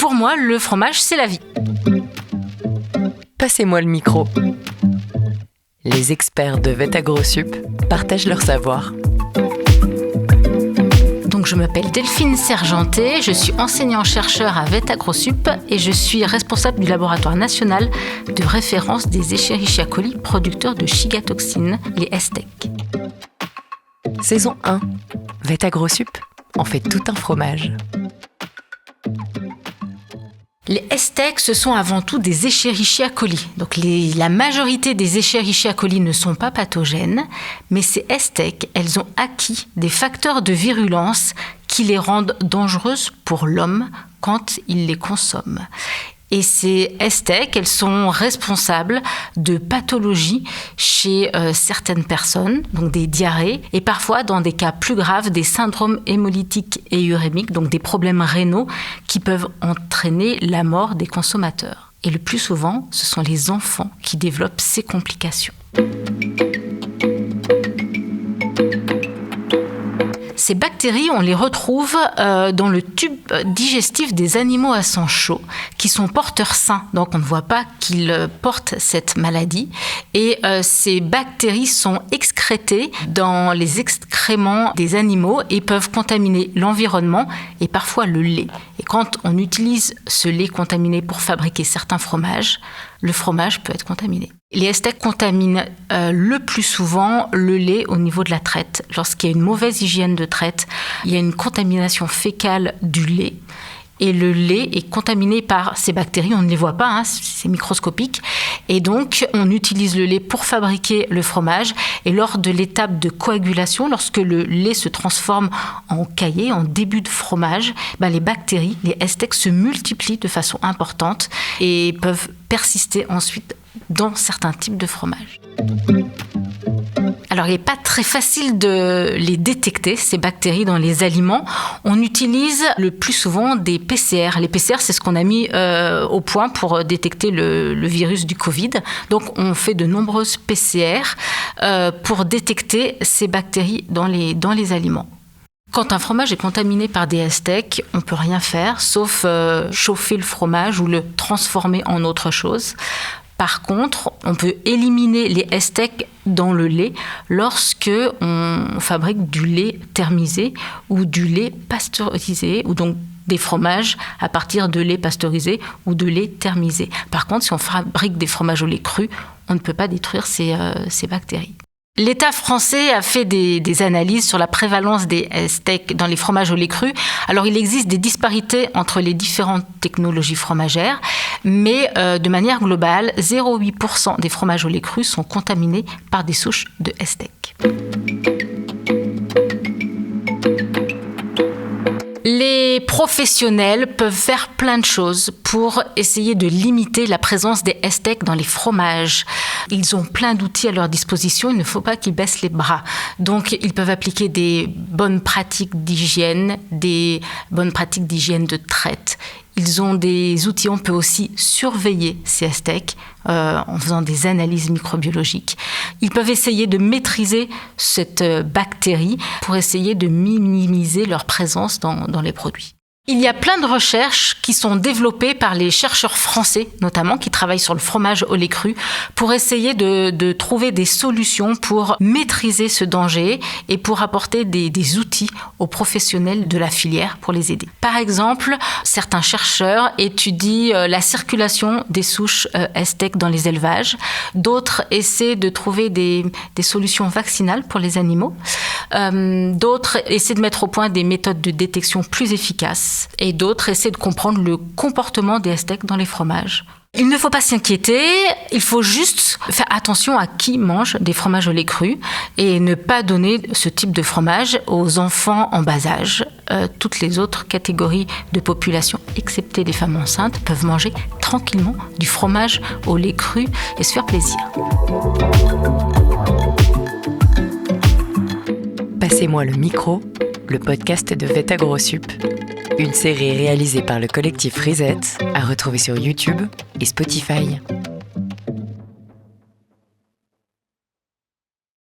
Pour moi, le fromage, c'est la vie. Passez-moi le micro. Les experts de Vetagrosup partagent leur savoir. Donc, je m'appelle Delphine Sergenté, je suis enseignant-chercheur à Vetagrosup et je suis responsable du laboratoire national de référence des Escherichia coli producteurs de chigatoxine, les ESTEC. Saison 1. Vetagrosup en fait tout un fromage. Les ESTEC, ce sont avant tout des Escherichia coli. Donc la majorité des Escherichia coli ne sont pas pathogènes, mais ces ESTEC, elles ont acquis des facteurs de virulence qui les rendent dangereuses pour l'homme quand il les consomme. Et ces ESTEC, elles sont responsables de pathologies chez certaines personnes, donc des diarrhées, et parfois, dans des cas plus graves, des syndromes hémolytiques et urémiques, donc des problèmes rénaux qui peuvent entraîner la mort des consommateurs. Et le plus souvent, ce sont les enfants qui développent ces complications. Ces bactéries, on les retrouve dans le tube digestif des animaux à sang chaud, qui sont porteurs sains. Donc, on ne voit pas qu'ils portent cette maladie. Et ces bactéries sont excrétées dans les excréments des animaux et peuvent contaminer l'environnement et parfois le lait. Et quand on utilise ce lait contaminé pour fabriquer certains fromages, le fromage peut être contaminé. Les ESTEC contaminent le plus souvent le lait au niveau de la traite. Lorsqu'il y a une mauvaise hygiène de traite, il y a une contamination fécale du lait. Et le lait est contaminé par ces bactéries, on ne les voit pas, c'est microscopique. Et donc, on utilise le lait pour fabriquer le fromage. Et lors de l'étape de coagulation, lorsque le lait se transforme en caillé, en début de fromage, les bactéries, les ESTEC, se multiplient de façon importante et peuvent persister ensuite dans certains types de fromages. Alors, il n'est pas très facile de les détecter, ces bactéries, dans les aliments. On utilise le plus souvent des PCR. Les PCR, c'est ce qu'on a mis au point pour détecter le virus du Covid. Donc, on fait de nombreuses PCR pour détecter ces bactéries dans les aliments. Quand un fromage est contaminé par des ESTEC, on ne peut rien faire, sauf chauffer le fromage ou le transformer en autre chose. Par contre, on peut éliminer les ESTEC dans le lait lorsque on fabrique du lait thermisé ou du lait pasteurisé, ou donc des fromages à partir de lait pasteurisé ou de lait thermisé. Par contre, si on fabrique des fromages au lait cru, on ne peut pas détruire ces bactéries. L'État français a fait des analyses sur la prévalence des ESTEC dans les fromages au lait cru. Alors, il existe des disparités entre les différentes technologies fromagères, mais de manière globale, 0,8% des fromages au lait cru sont contaminés par des souches de ESTEC. Les professionnels peuvent faire plein de choses pour essayer de limiter la présence des ESTEC dans les fromages. Ils ont plein d'outils à leur disposition, il ne faut pas qu'ils baissent les bras. Donc, ils peuvent appliquer des bonnes pratiques d'hygiène, des bonnes pratiques d'hygiène de traite. Ils ont des outils, on peut aussi surveiller ces ESTEC en faisant des analyses microbiologiques. Ils peuvent essayer de maîtriser cette bactérie pour essayer de minimiser leur présence dans les produits. Il y a plein de recherches qui sont développées par les chercheurs français, notamment, qui travaillent sur le fromage au lait cru, pour essayer de trouver des solutions pour maîtriser ce danger et pour apporter des outils aux professionnels de la filière pour les aider. Par exemple, certains chercheurs étudient la circulation des souches ESTEC dans les élevages. D'autres essaient de trouver des solutions vaccinales pour les animaux. D'autres essaient de mettre au point des méthodes de détection plus efficaces. Et d'autres essaient de comprendre le comportement des ESTEC dans les fromages. Il ne faut pas s'inquiéter, il faut juste faire attention à qui mange des fromages au lait cru et ne pas donner ce type de fromage aux enfants en bas âge. Toutes les autres catégories de population, excepté les femmes enceintes, peuvent manger tranquillement du fromage au lait cru et se faire plaisir. Passez-moi le micro, le podcast de Vetagrosup. Une série réalisée par le collectif Reset, à retrouver sur YouTube et Spotify.